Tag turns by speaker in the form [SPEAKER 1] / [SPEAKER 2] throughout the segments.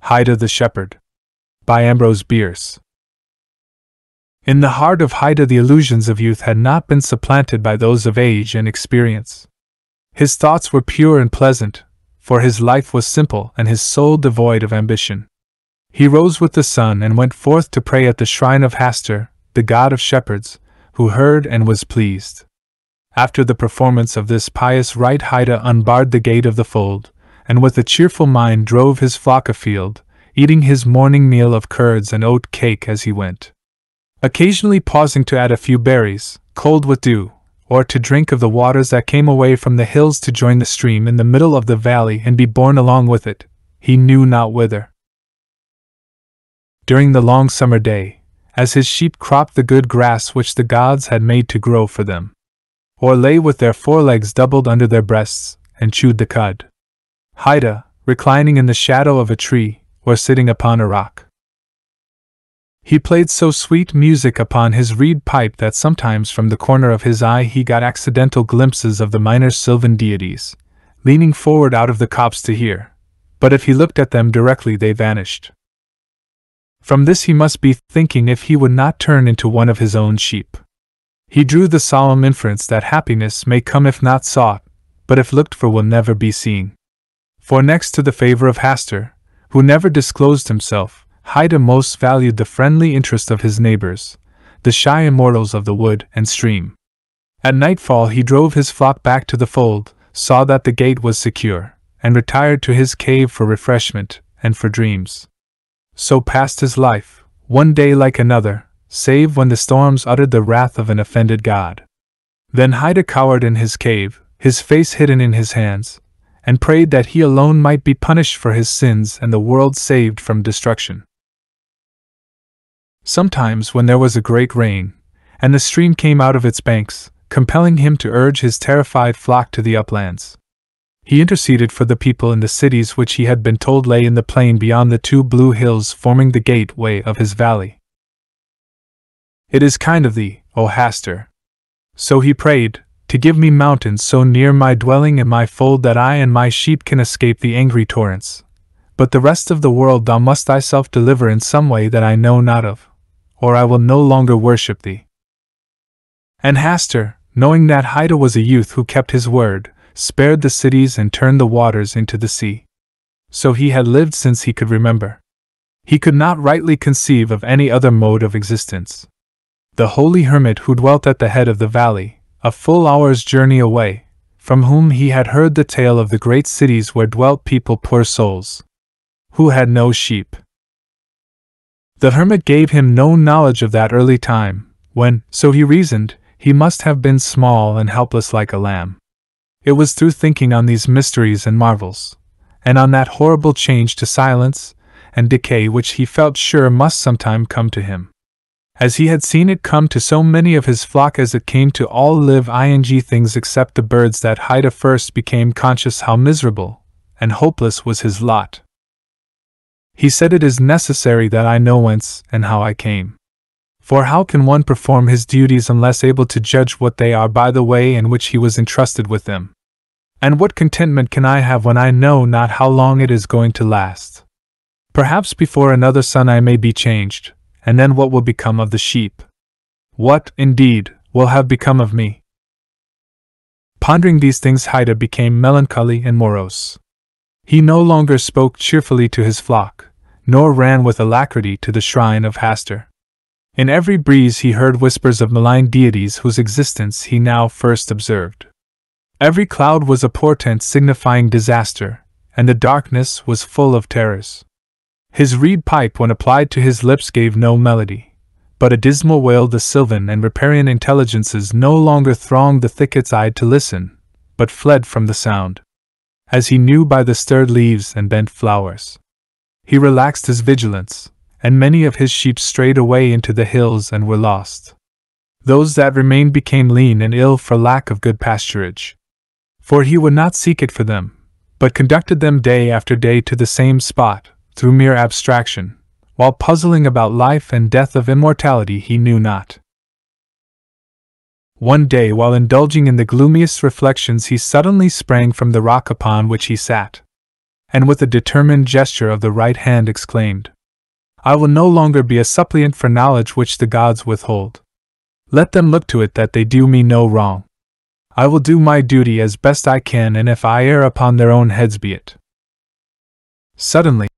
[SPEAKER 1] Haita the Shepherd. By Ambrose Bierce. In the heart of Haita the illusions of youth had not been supplanted by those of age and experience. His thoughts were pure and pleasant, for his life was simple and his soul devoid of ambition. He rose with the sun and went forth to pray at the shrine of Hastur, the god of shepherds, who heard and was pleased. After the performance of this pious rite, Haita unbarred the gate of the fold, and with a cheerful mind drove his flock afield, eating his morning meal of curds and oat cake as he went, occasionally pausing to add a few berries, cold with dew, or to drink of the waters that came away from the hills to join the stream in the middle of the valley and be borne along with it, he knew not whither. During the long summer day, as his sheep cropped the good grass which the gods had made to grow for them, or lay with their forelegs doubled under their breasts, and chewed the cud, Haita, reclining in the shadow of a tree, or sitting upon a rock, he played so sweet music upon his reed pipe that sometimes from the corner of his eye he got accidental glimpses of the minor sylvan deities, leaning forward out of the copse to hear, but if he looked at them directly they vanished. From this he must be thinking if he would not turn into one of his own sheep. He drew the solemn inference that happiness may come if not sought, but if looked for will never be seen. For next to the favor of Hastur, who never disclosed himself, Haita most valued the friendly interest of his neighbors, the shy immortals of the wood and stream. At nightfall he drove his flock back to the fold, saw that the gate was secure, and retired to his cave for refreshment and for dreams. So passed his life, one day like another, save when the storms uttered the wrath of an offended god. Then Haita cowered in his cave, his face hidden in his hands, and prayed that he alone might be punished for his sins and the world saved from destruction. Sometimes when there was a great rain, and the stream came out of its banks, compelling him to urge his terrified flock to the uplands, he interceded for the people in the cities which he had been told lay in the plain beyond the two blue hills forming the gateway of his valley. "It is kind of thee, O Haster," so he prayed, "to give me mountains so near my dwelling and my fold that I and my sheep can escape the angry torrents. But the rest of the world thou must thyself deliver in some way that I know not of, or I will no longer worship thee." And Hastur, knowing that Haita was a youth who kept his word, spared the cities and turned the waters into the sea. So he had lived since he could remember. He could not rightly conceive of any other mode of existence. The Holy Hermit who dwelt at the head of the valley, a full hour's journey away, from whom he had heard the tale of the great cities where dwelt people poor souls, who had no sheep. The hermit gave him no knowledge of that early time, when, so he reasoned, he must have been small and helpless like a lamb. It was through thinking on these mysteries and marvels, and on that horrible change to silence and decay which he felt sure must sometime come to him, as he had seen it come to so many of his flock as it came to all living things except the birds, that Haita first became conscious how miserable and hopeless was his lot. He said, "It is necessary that I know whence and how I came. For how can one perform his duties unless able to judge what they are by the way in which he was entrusted with them? And what contentment can I have when I know not how long it is going to last? Perhaps before another sun I may be changed, and then what will become of the sheep? What, indeed, will have become of me?" Pondering these things, Haita became melancholy and morose. He no longer spoke cheerfully to his flock, nor ran with alacrity to the shrine of Hastur. In every breeze he heard whispers of malign deities whose existence he now first observed. Every cloud was a portent signifying disaster, and the darkness was full of terrors. His reed pipe, when applied to his lips, gave no melody, but a dismal wail. The sylvan and riparian intelligences no longer thronged the thickets eyed to listen, but fled from the sound, as he knew by the stirred leaves and bent flowers. He relaxed his vigilance, and many of his sheep strayed away into the hills and were lost. Those that remained became lean and ill for lack of good pasturage. For he would not seek it for them, but conducted them day after day to the same spot, through mere abstraction, while puzzling about life and death of immortality he knew not. One day, while indulging in the gloomiest reflections, he suddenly sprang from the rock upon which he sat, and with a determined gesture of the right hand exclaimed, I will no longer be a suppliant for knowledge which the gods withhold. Let them look to it that they do me no wrong. I will do my duty as best I can, and if I err, upon their own heads be it. Suddenly,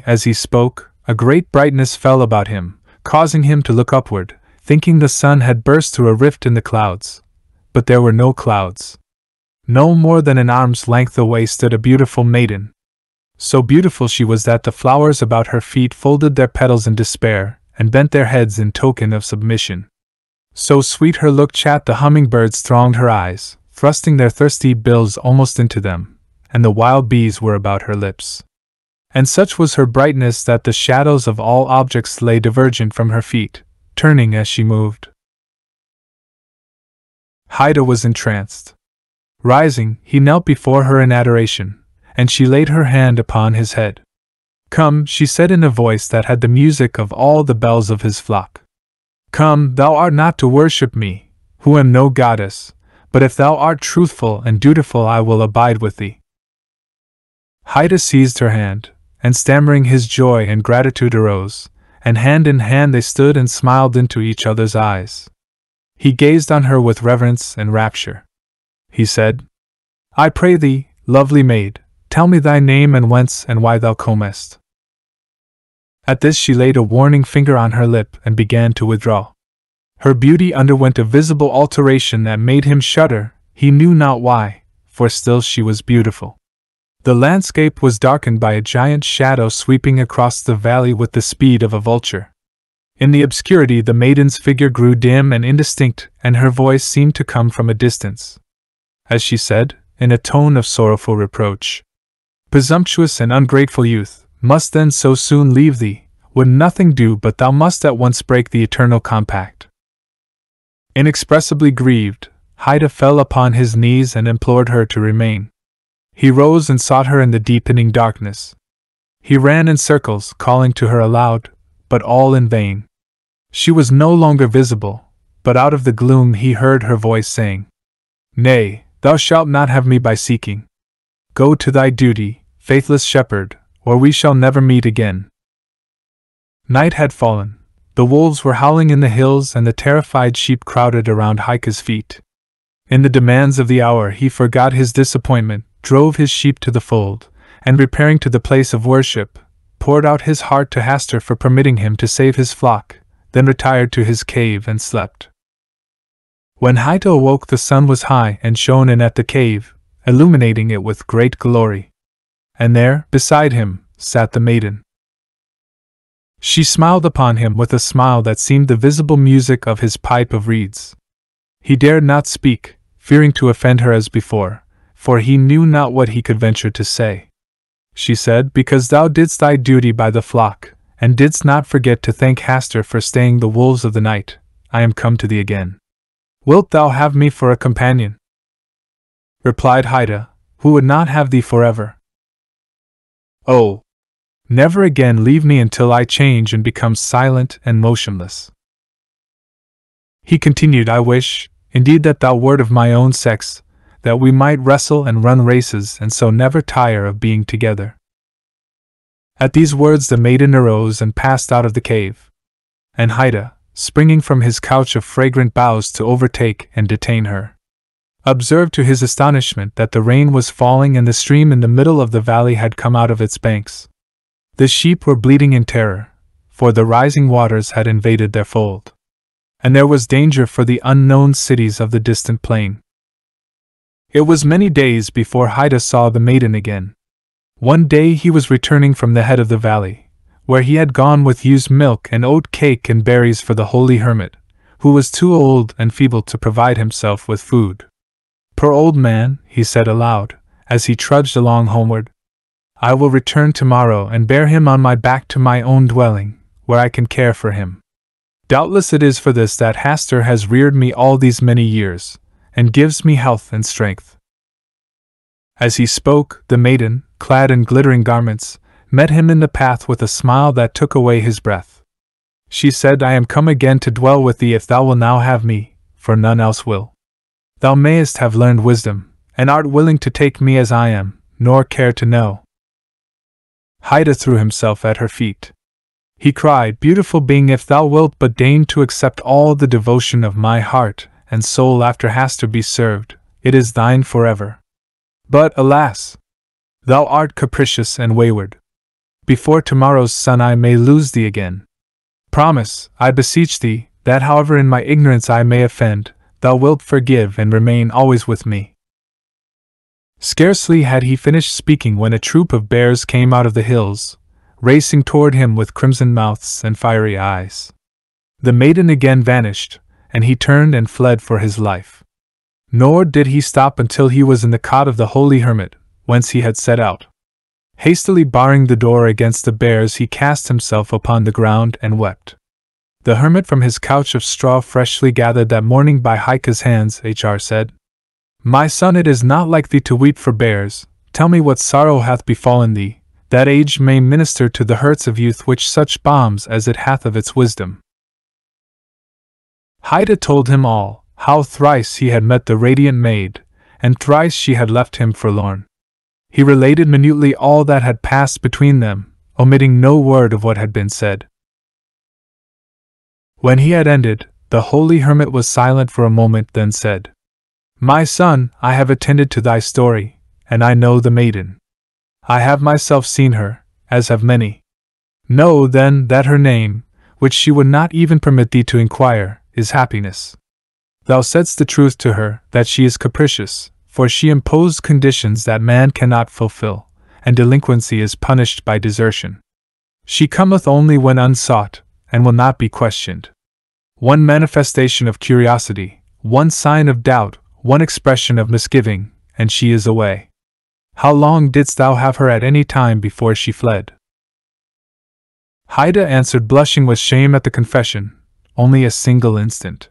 [SPEAKER 1] as he spoke, a great brightness fell about him, causing him to look upward, thinking the sun had burst through a rift in the clouds. But there were no clouds. No more than an arm's length away stood a beautiful maiden. So beautiful she was that the flowers about her feet folded their petals in despair, and bent their heads in token of submission. So sweet her look chat the hummingbirds thronged her eyes, thrusting their thirsty bills almost into them, and the wild bees were about her lips. And such was her brightness that the shadows of all objects lay divergent from her feet, turning as she moved. Haida was entranced. Rising, he knelt before her in adoration, and she laid her hand upon his head. Come, she said in a voice that had the music of all the bells of his flock. Come, thou art not to worship me, who am no goddess, but if thou art truthful and dutiful I will abide with thee. Haida seized her hand, and stammering his joy and gratitude arose, and hand in hand they stood and smiled into each other's eyes. He gazed on her with reverence and rapture. He said, I pray thee, lovely maid, tell me thy name and whence and why thou comest. At this she laid a warning finger on her lip and began to withdraw. Her beauty underwent a visible alteration that made him shudder, he knew not why, for still she was beautiful. The landscape was darkened by a giant shadow sweeping across the valley with the speed of a vulture. In the obscurity the maiden's figure grew dim and indistinct, and her voice seemed to come from a distance. As she said, in a tone of sorrowful reproach, Presumptuous and ungrateful youth, must then so soon leave thee, would nothing do but thou must at once break the eternal compact. Inexpressibly grieved, Haida fell upon his knees and implored her to remain. He rose and sought her in the deepening darkness. He ran in circles, calling to her aloud, but all in vain. She was no longer visible, but out of the gloom he heard her voice saying, Nay, thou shalt not have me by seeking. Go to thy duty, faithless shepherd, or we shall never meet again. Night had fallen. The wolves were howling in the hills and the terrified sheep crowded around Haida's feet. In the demands of the hour he forgot his disappointment, drove his sheep to the fold, and repairing to the place of worship, poured out his heart to Hastur for permitting him to save his flock, then retired to his cave and slept. When Haida awoke the sun was high and shone in at the cave, illuminating it with great glory. And there, beside him, sat the maiden. She smiled upon him with a smile that seemed the visible music of his pipe of reeds. He dared not speak, fearing to offend her as before, for he knew not what he could venture to say. She said, Because thou didst thy duty by the flock, and didst not forget to thank Hastur for staying the wolves of the night, I am come to thee again. Wilt thou have me for a companion? Replied Haida, who would not have thee forever. Oh! Never again leave me until I change and become silent and motionless. He continued, I wish, indeed, that thou wert of my own sex, that we might wrestle and run races and so never tire of being together. At these words the maiden arose and passed out of the cave. And Haida, springing from his couch of fragrant boughs to overtake and detain her, observed to his astonishment that the rain was falling and the stream in the middle of the valley had come out of its banks. The sheep were bleating in terror, for the rising waters had invaded their fold, and there was danger for the unknown cities of the distant plain. It was many days before Haida saw the maiden again. One day he was returning from the head of the valley, where he had gone with used milk and oat cake and berries for the Holy Hermit, who was too old and feeble to provide himself with food. Poor old man, he said aloud, as he trudged along homeward. I will return tomorrow and bear him on my back to my own dwelling, where I can care for him. Doubtless it is for this that Hastur has reared me all these many years, and gives me health and strength. As he spoke, the maiden, clad in glittering garments, met him in the path with a smile that took away his breath. She said, I am come again to dwell with thee if thou wilt now have me, for none else will. Thou mayest have learned wisdom, and art willing to take me as I am, nor care to know. Haida threw himself at her feet. He cried, "Beautiful being, if thou wilt but deign to accept all the devotion of my heart and soul after Hastur be served, it is thine forever. But, alas! Thou art capricious and wayward. Before tomorrow's sun I may lose thee again. Promise, I beseech thee, that however in my ignorance I may offend, thou wilt forgive and remain always with me." Scarcely had he finished speaking when a troop of bears came out of the hills, racing toward him with crimson mouths and fiery eyes. The maiden again vanished, and he turned and fled for his life. Nor did he stop until he was in the cot of the Holy Hermit, whence he had set out. Hastily barring the door against the bears, he cast himself upon the ground and wept. The hermit from his couch of straw freshly gathered that morning by Haika's hands, Hr. said, "My son, it is not like thee to weep for bears. Tell me what sorrow hath befallen thee, that age may minister to the hurts of youth which such balms as it hath of its wisdom." Haida told him all, how thrice he had met the radiant maid, and thrice she had left him forlorn. He related minutely all that had passed between them, omitting no word of what had been said. When he had ended, the Holy Hermit was silent for a moment, then said, "My son, I have attended to thy story, and I know the maiden. I have myself seen her, as have many. Know, then, that her name, which she would not even permit thee to inquire, is Happiness. Thou saidst the truth to her, that she is capricious, for she imposed conditions that man cannot fulfill, and delinquency is punished by desertion. She cometh only when unsought, and will not be questioned. One manifestation of curiosity, one sign of doubt, one expression of misgiving, and she is away. How long didst thou have her at any time before she fled?" Haida answered, blushing with shame at the confession, "Only a single instant.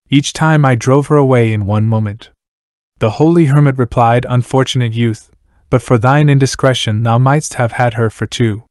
[SPEAKER 1] Each time I drove her away in one moment." The Holy Hermit replied, "Unfortunate youth, but for thine indiscretion thou mightst have had her for two.